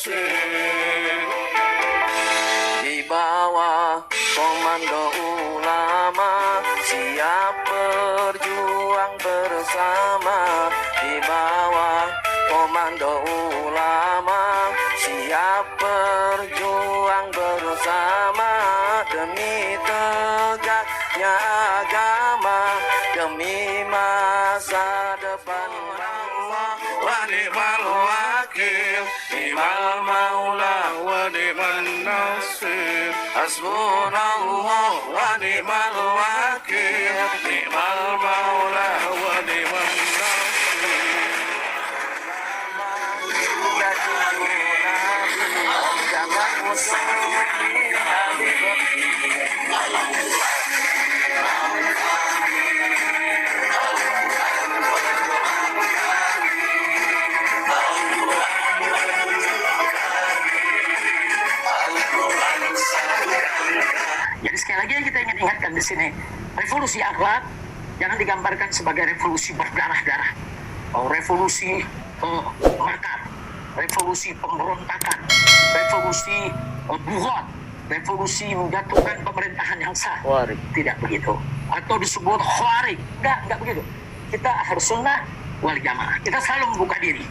nasir. Di bawah komando ulama, siap berjuang bersama. Di bawah komando ulama, siap berjuang bersama. Demi tegaknya agama, demi masa depan Allah. Wa ni'mal wakil, ni'mal maula wa ni'man nasir. Hasbunallah wa ni'mal wakil, ni'mal maula wa ni'man nasir. Jangan musuhi Habib. Jadi sekali lagi yang kita ingin ingatkan di sini, revolusi akhlak jangan digambarkan sebagai revolusi berdarah-darah, revolusi makar, revolusi pemberontakan, revolusi buhot, revolusi menjatuhkan pemerintahan yang sah. Tidak begitu. Atau disebut khawarij. Enggak begitu. Kita harus sunnah wal jamaah. Kita selalu membuka diri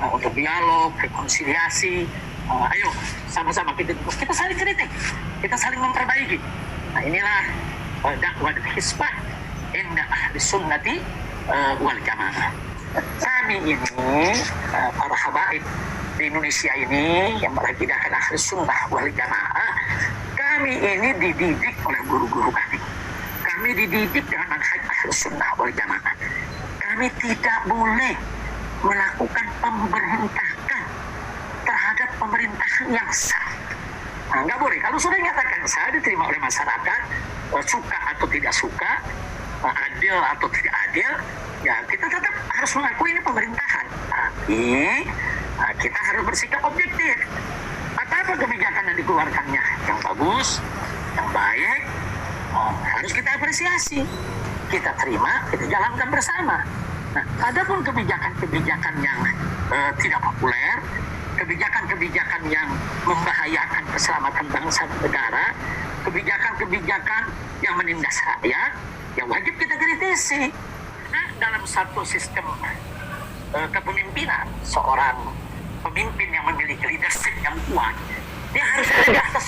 untuk dialog, rekonsiliasi. Ayo sama-sama kita saling kritik, kita saling memperbaiki. Nah inilah dakwah dan hisbah inda ahli sunnati wal jamaah. Kami ini para habaib di Indonesia ini yang mengakidahkan ahli sunnah wal jamaah, kami ini dididik oleh guru-guru kami. Kami dididik dengan manhaj ahli sunnah wal jamaah. Kami tidak boleh melakukan pemberontakan terhadap pemerintahan yang sah. Nggak boleh. Kalau sudah nyatakan sah, diterima oleh masyarakat, suka atau tidak suka, adil atau tidak adil, ya kita tetap harus mengakui ini pemerintahan. Tapi kita harus bersikap objektif. Apa kebijakan yang dikeluarkannya yang bagus, yang baik, harus kita apresiasi. Kita terima, kita jalankan bersama. Nah, adapun kebijakan-kebijakan yang tidak populer, kebijakan-kebijakan yang membahayakan keselamatan bangsa dan negara, kebijakan-kebijakan yang menindas rakyat, yang wajib kita kritisi. Nah, dalam satu sistem kepemimpinan, seorang pemimpin yang memiliki leadership yang kuat, dia harus ada di atas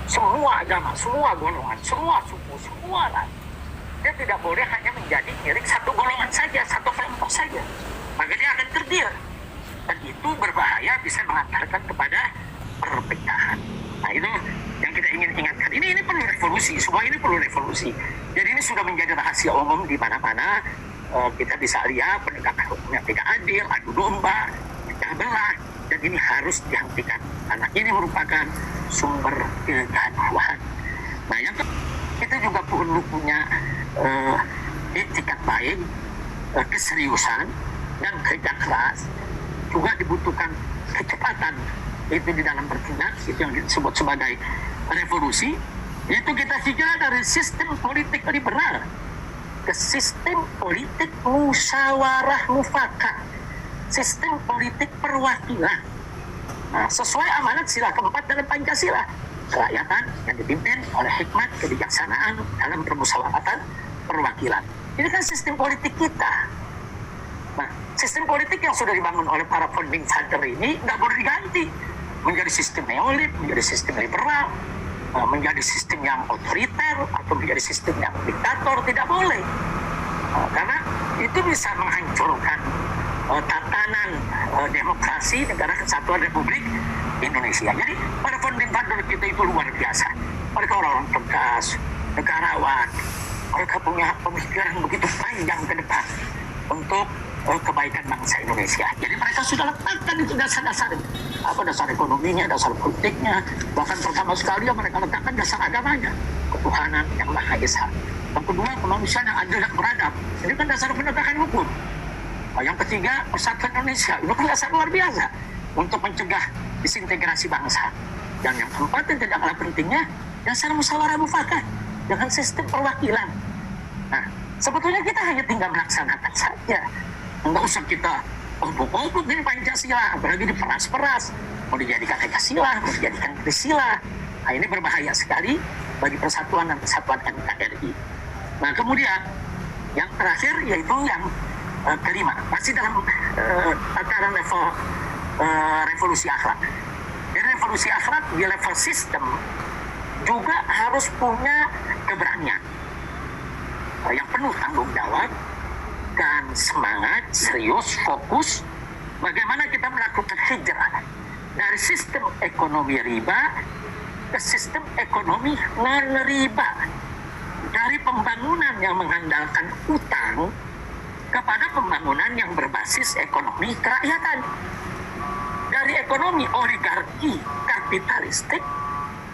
semua agama, semua golongan, semua suku, semua ras. Dia tidak boleh hanya menjadi milik satu golongan saja, satu kelompok saja. Maka dia akan terdiam. Dan itu berbahaya, bisa mengantarkan kepada perpecahan. Nah itu yang kita ingin ingatkan. Ini perlu revolusi, semua ini perlu revolusi. Jadi ini sudah menjadi rahasia umum di mana-mana. Kita bisa lihat penegakan hukum yang tidak adil, adu domba, pecah belah. Dan ini harus dihentikan. Karena ini merupakan sumber kegaduhan. Nah yang kita juga perlu punya etikat baik, keseriusan, dan kerja keras. Juga dibutuhkan kecepatan itu di dalam bertindak, itu yang disebut sebagai revolusi. Itu kita hijrah dari sistem politik liberal ke sistem politik musyawarah mufakat, sistem politik perwakilan. Nah, sesuai amanat sila keempat dalam Pancasila, kerakyatan yang dipimpin oleh hikmat kebijaksanaan dalam permusyawaratan perwakilan. Ini kan sistem politik kita. Nah, sistem politik yang sudah dibangun oleh para founding father ini nggak boleh diganti menjadi sistem neolib, menjadi sistem liberal, menjadi sistem yang otoriter atau menjadi sistem yang diktator. Tidak boleh, karena itu bisa menghancurkan tatanan demokrasi negara kesatuan Republik Indonesia. Jadi para founding father kita itu luar biasa. Mereka orang-orang tegas, negarawan. Mereka punya pemikiran begitu panjang ke depan untuk kebaikan bangsa Indonesia. Jadi mereka sudah letakkan itu dasar-dasar. Apa dasar ekonominya, dasar politiknya. Bahkan pertama sekali mereka letakkan dasar agamanya. Ketuhanan yang Maha Esa. Yang kedua, kemanusiaan yang adil dan beradab. Ini kan dasar penegakan hukum. Yang ketiga, persatuan Indonesia. Itu kan dasar luar biasa untuk mencegah disintegrasi bangsa. Dan yang keempat yang tidak kalah pentingnya, dasar musyawarah mufakat dengan sistem perwakilan. Nah, sebetulnya kita hanya tinggal melaksanakan saja. Enggak usah kita obruk-obruk ini Pancasila, apalagi diperas-peras, mau dijadikan Ekasila, mau dijadikan Trisila. Nah, ini berbahaya sekali bagi persatuan dan kesatuan NKRI. Nah, kemudian yang terakhir yaitu yang kelima, masih dalam tataran level revolusi akhlak. Jadi revolusi akhlak di level sistem juga harus punya keberanian yang penuh tanggung jawab dan semangat, serius, fokus bagaimana kita melakukan hijrah dari sistem ekonomi riba ke sistem ekonomi non-riba, dari pembangunan yang mengandalkan utang kepada pembangunan yang berbasis ekonomi kerakyatan, dari ekonomi oligarki kapitalistik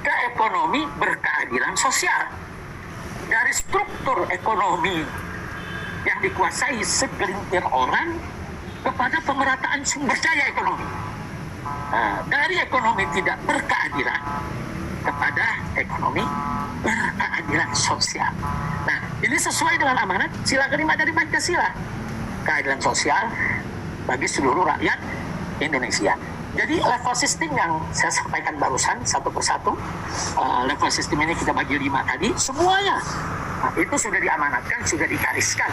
ke ekonomi berkeadilan sosial, dari struktur ekonomi yang dikuasai segelintir orang kepada pemerataan sumber daya ekonomi. Dari ekonomi tidak berkeadilan kepada ekonomi berkeadilan sosial. Nah, ini sesuai dengan amanat sila kelima dari Pancasila. Keadilan sosial bagi seluruh rakyat Indonesia. Jadi level sistem yang saya sampaikan barusan satu persatu, level sistem ini kita bagi 5 tadi, semuanya itu sudah diamanatkan, sudah digariskan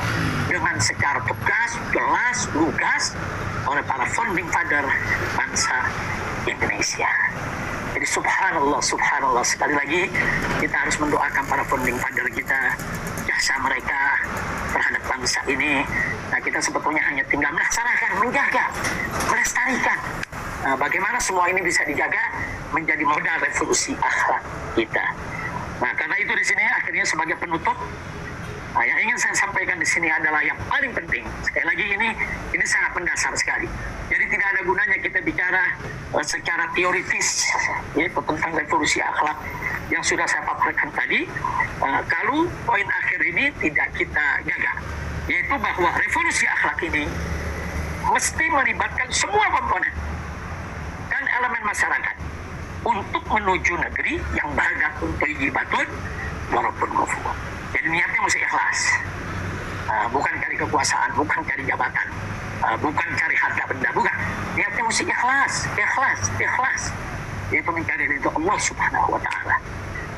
dengan secara tegas, jelas, lugas oleh para founding father bangsa Indonesia. Jadi subhanallah, subhanallah, sekali lagi kita harus mendoakan para founding father kita, jasa mereka terhadap bangsa ini. Nah, kita sebetulnya hanya tinggal melaksanakan, menjaga, melestarikan. Nah, bagaimana semua ini bisa dijaga menjadi modal revolusi akhlak kita. Nah, karena itu di sini akhirnya sebagai penutup, yang ingin saya sampaikan di sini adalah yang paling penting. Sekali lagi ini sangat mendasar sekali. Jadi tidak ada gunanya kita bicara secara teoritis yaitu tentang revolusi akhlak yang sudah saya paparkan tadi, kalau poin akhir ini tidak kita jaga, yaitu bahwa revolusi akhlak ini mesti melibatkan semua komponen dan elemen masyarakat untuk menuju negeri yang bahagatun thayyibatun walaupun ghafur. Jadi niatnya mesti ikhlas, bukan cari kekuasaan, bukan cari jabatan, bukan cari harta benda, bukan. Niatnya mesti ikhlas, yaitu mencari ridho Allah Subhanahu wa Ta'ala.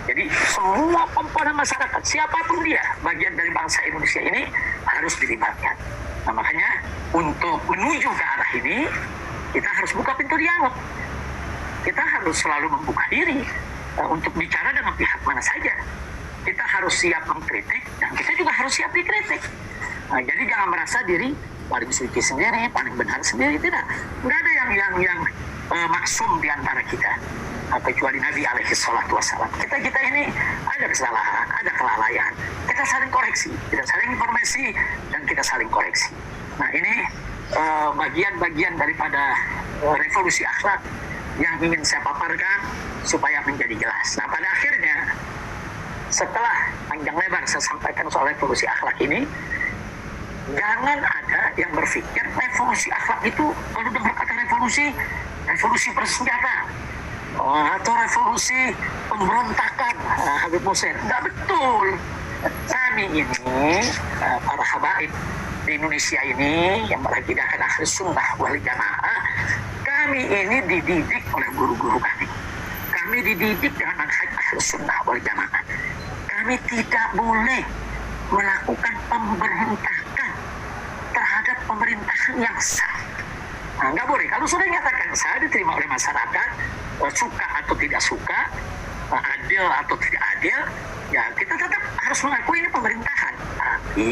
Jadi semua komponen masyarakat, siapapun dia, bagian dari bangsa Indonesia ini harus dilibatkan. Nah, makanya untuk menuju ke arah ini kita harus buka pintu dialog. Kita harus selalu membuka diri untuk bicara dengan pihak mana saja. Kita harus siap mengkritik dan kita juga harus siap dikritik. Nah, jadi jangan merasa diri paling suci sendiri, paling benar sendiri, tidak. Nggak ada yang maksum di antara kita, kecuali Nabi alaihi salatu wassalam. Kita ini ada kesalahan, ada kelalaian. Kita saling koreksi, kita saling informasi dan kita saling koreksi. Nah, ini bagian-bagian daripada revolusi akhlak yang ingin saya paparkan supaya menjadi jelas. Nah, pada akhirnya setelah panjang lebar saya sampaikan soal revolusi akhlak ini, jangan ada yang berpikir revolusi akhlak itu kalau dengar kata revolusi bersenjata atau revolusi pemberontakan, Habib Musin. Nggak betul. Kami ini para habaib di Indonesia ini yang berakidahkan Ahlus Sunnah wal Jamaah, kami ini dididik oleh guru-guru kami. Kami dididik dengan manhaj Ahlus Sunnah wal Jamaah. Kami tidak boleh melakukan pemberontakan terhadap pemerintahan yang sah. Nah, nggak boleh. Kalau sudah nyatakan sah, diterima oleh masyarakat, suka atau tidak suka, adil atau tidak adil, ya kita tetap harus mengakui ini pemerintahan. Tapi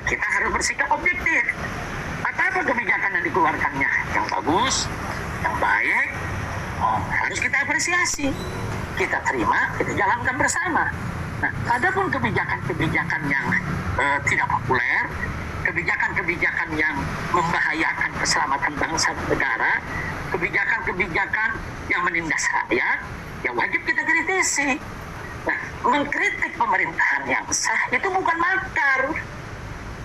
kita harus bersikap objektif. Apa kebijakan yang dikeluarkannya yang bagus, yang baik, harus kita apresiasi, kita terima, kita jalankan bersama. Nah, adapun kebijakan-kebijakan yang tidak populer, kebijakan-kebijakan yang membahayakan keselamatan bangsa dan negara, kebijakan-kebijakan yang menindas rakyat, ya wajib kita kritisi. Nah, mengkritik pemerintahan yang sah itu bukan makar.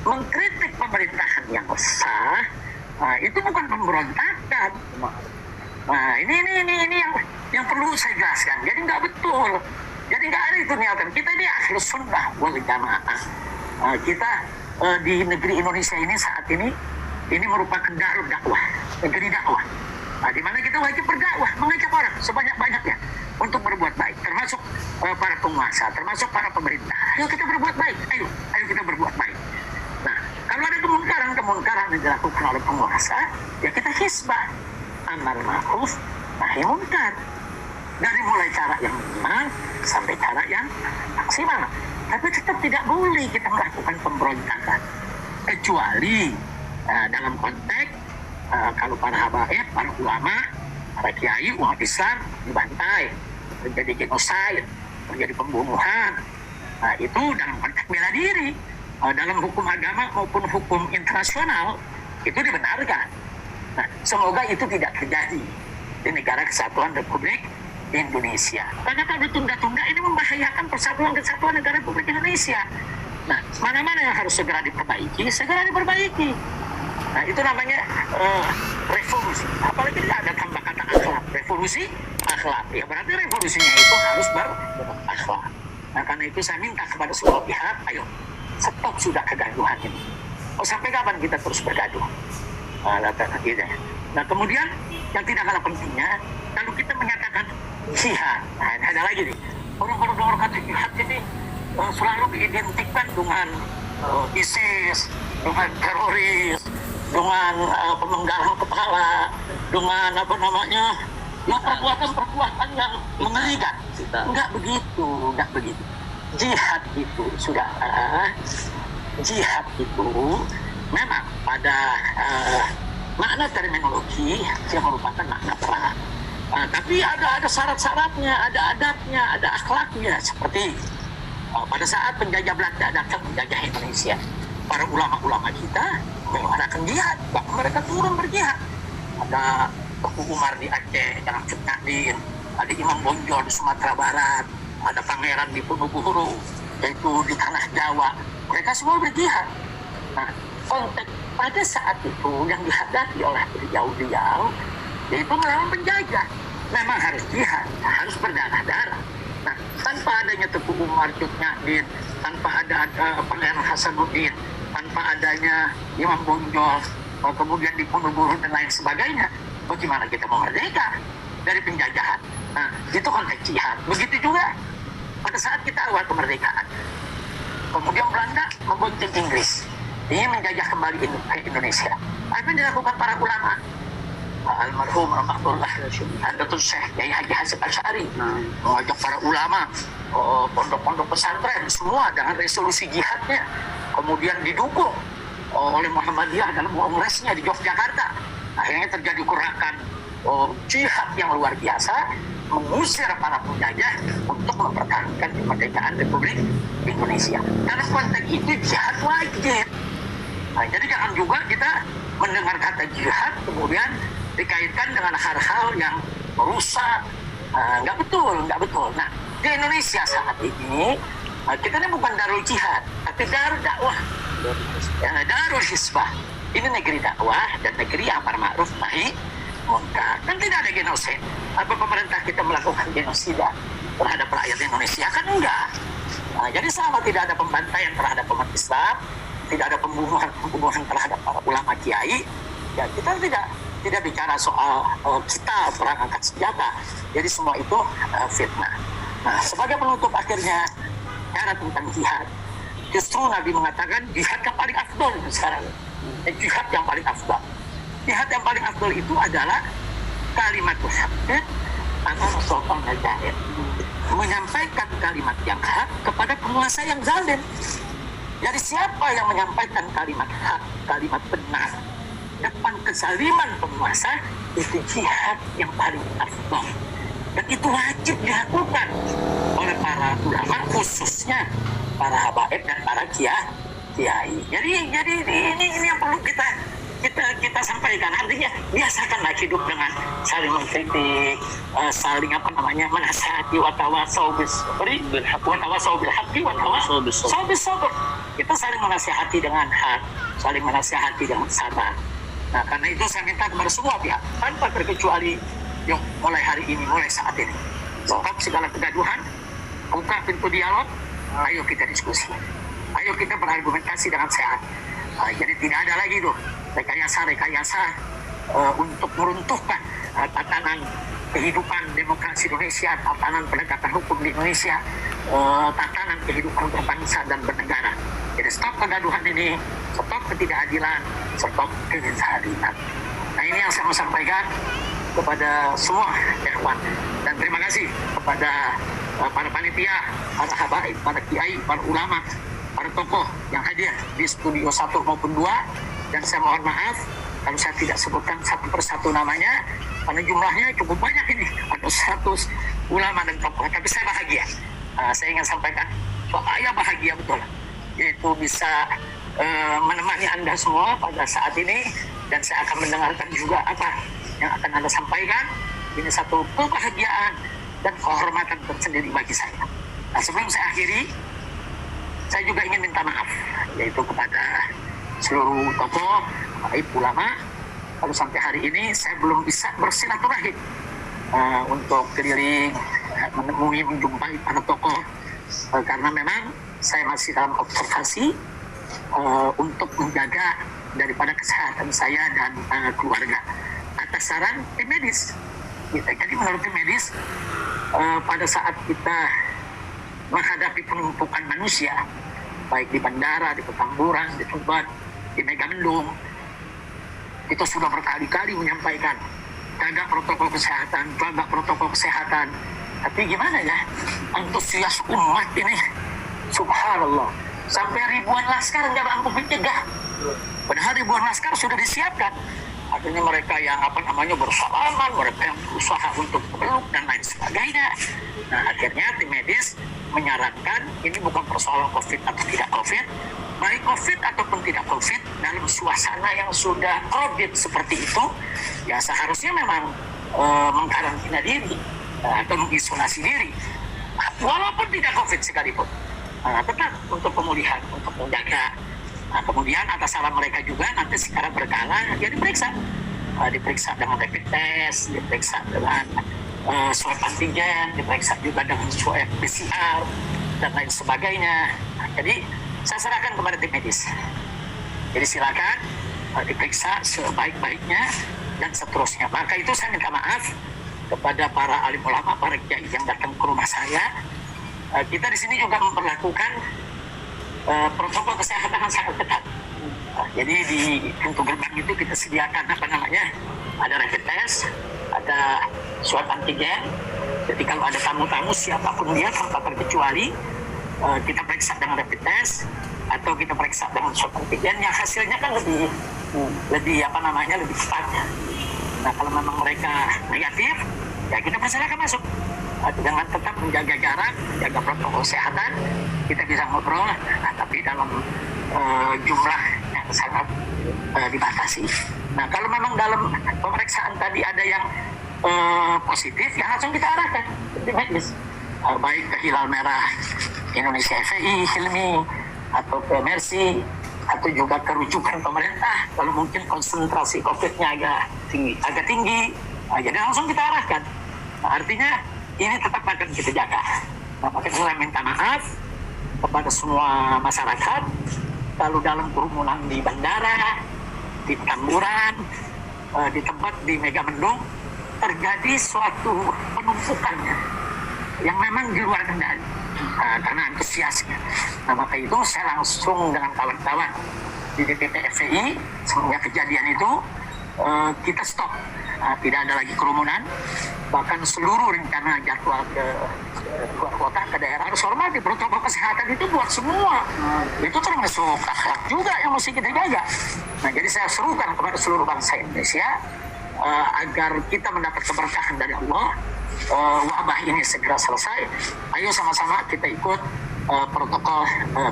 Mengkritik pemerintahan yang sah, itu bukan pemberontakan. Nah, ini yang perlu saya jelaskan. Jadi nggak betul. Jadi nggak ada itu niatan. Kita ini Ahlus Sunnah wal Jamaah. Kita di negeri Indonesia ini saat ini ini merupakan darul dakwah, negeri dakwah. Di mana kita wajib berdakwah, mengajak orang sebanyak-banyaknya untuk berbuat baik, termasuk para penguasa, termasuk para pemerintah. Ayo kita berbuat baik, ayo kita berbuat baik. Nah, kalau ada kemungkaran yang dilakukan oleh penguasa, ya kita hisbah, amar ma'ruf, nahi munkar. Dari mulai cara yang minimal sampai cara yang maksimal. Tapi tetap tidak boleh kita melakukan pemberontakan. Kecuali dalam konteks kalau para habaib, para ulama, para kiai, umat Islam dibantai, terjadi genocide, terjadi pembunuhan. Nah, itu dalam konteks bela diri. Dalam hukum agama maupun hukum internasional itu dibenarkan. Nah, semoga itu tidak terjadi di negara kesatuan Republik Indonesia. Karena kalau ditunda-tunda ini membahayakan kesatuan negara Republik Indonesia. Nah, mana-mana yang harus segera diperbaiki, segera diperbaiki. Nah, itu namanya revolusi. Apalagi tidak ada tambah kata akhlak. Revolusi akhlak. Ya berarti revolusinya itu harus berakhlak. Nah, karena itu saya minta kepada semua pihak, ayo stop sudah kegaduhan ini. Sampai kapan kita terus bergaduh? Nah, kemudian yang tidak kalah pentingnya, kalau kita menyatakan jihad, nah, ada lagi nih, orang-orang kata jihad ini selalu diidentikan dengan ISIS, dengan teroris, dengan pemenggalan kepala, dengan ya perbuatan yang mengerikan. Enggak begitu. Jihad itu jihad itu memang pada makna terminologi yang merupakan makna perang. Tapi ada syarat-syaratnya, ada adabnya, ada akhlaknya. Seperti pada saat penjajah Belanda datang menjajah Indonesia, para ulama-ulama kita mengadakan jihad, bahkan mereka turun berjihad. Ada Teguh Umar di Aceh, Jalan Cutnadin, ada Imam Bonjol di Sumatera Barat, ada Pangeran di Ponorogo, yaitu di tanah Jawa. Mereka semua berjihad. Nah, konteks pada saat itu yang dihadapi oleh beliau-beliau yaitu melawan penjajah. Memang harus jihad, harus berdarah-darah. Nah, tanpa adanya Teguh Umar, Cut Nyak, tanpa ada Pangeran Hasanuddin, tanpa adanya Imam Bonjol, kemudian di Ponorogo dan lain sebagainya, bagaimana kita mau merdeka dari penjajahan? Nah, itu konteks jihad. Begitu juga pada saat kita awal kemerdekaan. Kemudian Belanda membonceng Inggris, ingin menjajah kembali Indonesia. Apa yang dilakukan para ulama? Almarhum Rahmatullah Datul Syekh Kiai Haji Hasyim Asy'ari mengajak para ulama, pondok-pondok pesantren semua dengan resolusi jihadnya, kemudian didukung oleh Muhammadiyah dalam kongresnya di Yogyakarta. Akhirnya terjadi gerakan jihad yang luar biasa, mengusir para penjajah untuk mempertahankan kemerdekaan Republik Indonesia. Dalam konteks itu jihad wajib. Nah, jadi jangan juga kita mendengar kata jihad kemudian dikaitkan dengan hal-hal yang merusak. Nggak betul. Nah, di Indonesia saat ini kita ini bukan darul jihad, tapi darul dakwah, darul hisbah. Ini negeri dakwah dan negeri amar ma'ruf nahi munkar. Dan tidak ada genosid. Apa pemerintah kita melakukan genosida terhadap rakyat Indonesia? Kan enggak. Nah, jadi selama tidak ada pembantaian terhadap umat Islam, tidak ada pembunuhan terhadap para ulama kiai, ya kita tidak bicara soal kita perang angkat senjata. Jadi semua itu fitnah. Nah, sebagai penutup akhirnya cara tentang jihad, justru Nabi mengatakan jihad yang paling afdol sekarang. Jihad yang paling afdol. Jihad yang paling afdol itu adalah kalimatul haq atau sultan al-jahil. Menyampaikan kalimat yang hak kepada penguasa yang zalim. Jadi siapa yang menyampaikan kalimat hak, kalimat benar depan kezaliman penguasa, itu jihad yang paling afdol. Dan itu wajib dilakukan oleh para ulama, khususnya para habaib dan para kiai. Jadi ini yang perlu kita sampaikan. Artinya biasakanlah hidup dengan saling mengkritik, saling menasihati, watawasau bil haqqi watawasau bis sabr. Kita saling menasihati dengan hak, saling menasihati dengan sabar. Nah, karena itu saya minta kepada semua pihak tanpa terkecuali yang mulai hari ini, mulai saat ini, stop segala kegaduhan, buka pintu dialog, ayo kita diskusi, ayo kita berargumentasi dengan sehat. Jadi tidak ada lagi tuh rekayasa untuk meruntuhkan tatanan kehidupan demokrasi Indonesia, tatanan penegakan hukum di Indonesia, tatanan kehidupan berbangsa dan bernegara. Jadi stop kegaduhan ini, stop ketidakadilan, stop kezaliman. Nah, ini yang saya mau sampaikan kepada semua ikhwan, dan terima kasih kepada para panitia, para habaib, para kiai, para ulama, para tokoh yang hadir di studio 1 maupun 2. Dan saya mohon maaf kalau saya tidak sebutkan satu persatu namanya, karena jumlahnya cukup banyak ini, ada 100 ulama dan tokoh. Tapi saya bahagia, saya ingin sampaikan, saya bahagia betul, yaitu bisa menemani Anda semua pada saat ini, dan saya akan mendengarkan juga apa yang akan Anda sampaikan. Ini satu kebahagiaan dan kehormatan tersendiri bagi saya. Nah, sebelum saya akhiri, saya juga ingin minta maaf, yaitu kepada seluruh tokoh, ulama. Kalau sampai hari ini saya belum bisa bersilaturahim untuk keliling, menemui, menjumpai para tokoh, karena memang saya masih dalam observasi untuk menjaga daripada kesehatan saya dan keluarga atas saran tim medis. Jadi menurut tim medis, pada saat kita menghadapi penumpukan manusia, baik di bandara, di Petamburan, di Tuban, di Megamendung, kita sudah berkali-kali menyampaikan jaga protokol kesehatan. Tapi gimana ya, antusias umat ini, subhanallah, sampai ribuan laskar nggak mampu mencegah. Padahal ribuan laskar sudah disiapkan. Artinya mereka yang bersalaman, mereka yang berusaha untuk peluk dan lain sebagainya. Nah, akhirnya tim medis menyarankan ini bukan persoalan COVID atau tidak COVID, baik COVID ataupun tidak COVID, dalam suasana yang sudah crowded seperti itu, ya seharusnya memang mengkarantina diri atau mengisolasi diri, walaupun tidak COVID sekalipun, tetap untuk pemulihan, untuk menjaga. Nah, kemudian atas saran mereka juga nanti secara berkala ya diperiksa dengan rapid test, diperiksa dengan swab antigen, diperiksa juga dengan swab PCR dan lain sebagainya. Nah, jadi saya serahkan kepada tim medis. Jadi silakan diperiksa sebaik-baiknya dan seterusnya. Maka itu saya minta maaf kepada para alim ulama, para kiai yang datang ke rumah saya. Kita di sini juga memperlakukan protokol kesehatan yang sangat ketat. Jadi di pintu gerbang itu kita sediakan ada rapid test, ada swab antigen. Jadi kalau ada tamu-tamu siapapun dia tanpa terkecuali, kita periksa dengan rapid test atau kita periksa dengan swab antigen yang hasilnya kan lebih cepatnya. Nah, kalau memang mereka negatif, ya kita persilakan masuk. Dengan tetap menjaga jarak, jaga protokol kesehatan, kita bisa ngobrol, tapi dalam jumlah yang sangat dibatasi. Nah, kalau memang dalam pemeriksaan tadi ada yang positif, ya langsung kita arahkan ke medis, baik ke Hilal Merah Indonesia FPI, Hilmi, atau ke Mercy, atau juga ke rujukan pemerintah. Kalau mungkin konsentrasi COVID-nya agak tinggi, jadi langsung kita arahkan. Nah, artinya ini tetap akan kita jaga. Nah, makanya saya minta maaf kepada semua masyarakat kalau dalam kerumunan di bandara, di Petamburan, di tempat di Megamendung terjadi suatu penumpukannya yang memang di luar kendali karena antusiasnya. Nah, maka itu saya langsung dengan kawan-kawan di DPP FPI semenjak kejadian itu kita stop. Tidak ada lagi kerumunan, bahkan seluruh rencana jadwal ke luar kota, ke daerah harus hormati protokol kesehatan itu buat semua. Itu termasuk akhlak juga yang mesti kita jaga. Nah, jadi saya serukan kepada seluruh bangsa Indonesia agar kita mendapat keberkahan dari Allah, wabah ini segera selesai. Ayo sama-sama kita ikut protokol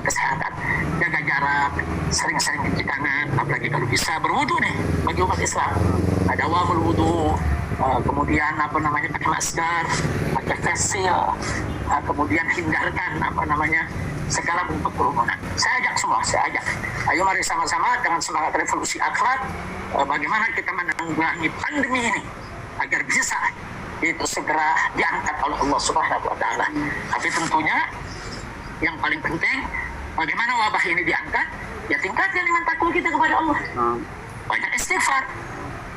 kesehatan, jaga jarak, sering-sering cuci tangan, apalagi kalau bisa berwudu nih bagi umat Islam, ada wamul wudu, kemudian pakai masker, pakai face shield, kemudian hindarkan segala bentuk kerumunan. Saya ajak, ayo mari sama-sama dengan semangat revolusi akhlak, bagaimana kita menanggulangi pandemi ini agar bisa itu segera diangkat oleh Allah Subhanahu wa Ta'ala. Tapi tentunya yang paling penting, bagaimana wabah ini diangkat ya tingkatkan iman takwa kita kepada Allah. Banyak istighfar.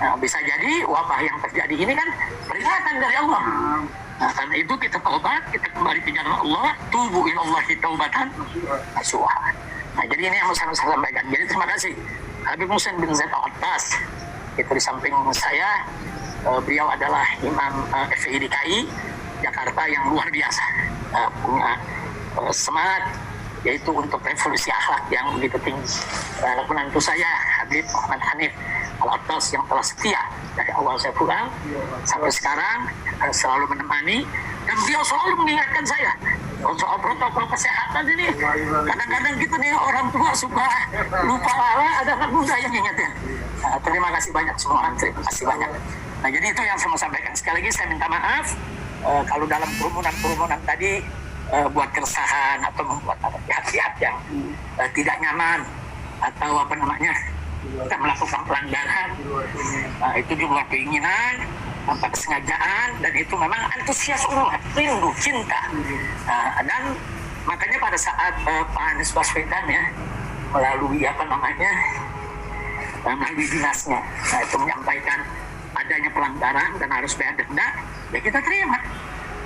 Nah, bisa jadi wabah yang terjadi ini kan peringatan dari Allah. Nah, karena itu kita taubat, kita kembali ke jalan Allah, tubu ilallahi taubatan nasuha. Nah, jadi ini yang mau saya sampaikan. Jadi terima kasih Habib Muhsin bin Zaid Al-Attas. Itu di samping saya, beliau adalah Imam FPI DKI Jakarta yang luar biasa, punya semangat yaitu untuk revolusi akhlak yang begitu tinggi. Menantu saya Habib Muhammad Hanif Al-Attas yang telah setia dari awal saya pulang sampai sekarang, selalu menemani, dan beliau selalu mengingatkan saya soal protokol kesehatan ini. Kadang-kadang kita nih orang tua suka lupa lala, ada anak muda yang ingetin. Terima kasih banyak semua, terima kasih banyak. Nah, jadi itu yang saya mau sampaikan. Sekali lagi saya minta maaf kalau dalam kerumunan tadi buat keresahan atau membuat pihak-pihak yang tidak nyaman atau apa namanya kita melakukan pelanggaran. Itu di luar keinginan, tanpa kesengajaan, dan itu memang antusias umat, rindu, cinta. Dan makanya pada saat Pak Anies Baswedan ya melalui apa namanya melalui dinasnya, itu menyampaikan adanya pelanggaran dan harus bayar denda, ya kita terima.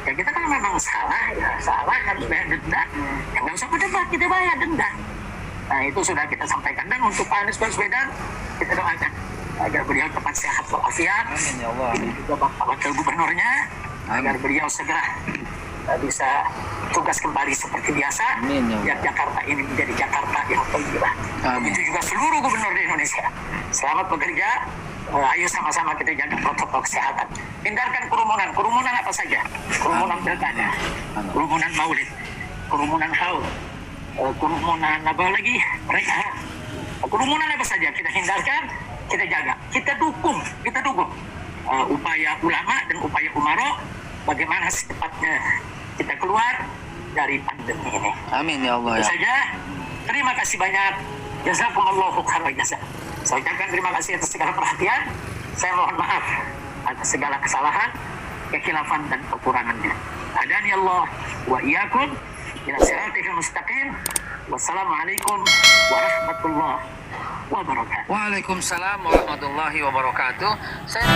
Ya kita kan memang salah, ya salah harus bayar denda. Ya nggak usah berdebat, kita bayar denda. Nah, itu sudah kita sampaikan. Dan untuk Pak Anies Baswedan, kita doakan agar beliau cepat sehat walafiat. Amin ya Allah. Juga Bapak Wakil Gubernurnya, agar beliau segera bisa tugas kembali seperti biasa. Amin ya Allah. Biar Jakarta ini menjadi Jakarta yang thayyibah. Itu juga seluruh gubernur di Indonesia. Selamat bekerja. Ayo sama-sama kita jaga protokol kesehatan. Hindarkan kerumunan. Kerumunan apa saja? Kerumunan pilkada, kerumunan maulid, kerumunan haul, kerumunan apa lagi? Mereka. Kerumunan apa saja kita hindarkan, kita jaga, kita dukung upaya ulama dan upaya umaro bagaimana secepatnya kita keluar dari pandemi ini. Amin ya Allah Itu ya. saja. Terima kasih banyak. Jazakumullahu khairan jazaa. Saya ucapkan terima kasih atas segala perhatian. Saya mohon maaf atas segala kesalahan, kekhilafan dan kekurangannya. Adani Allah wa iyyakum ila siratal mustaqim. Wassalamualaikum warahmatullahi wabarakatuh. Waalaikumsalam warahmatullahi wabarakatuh. Saya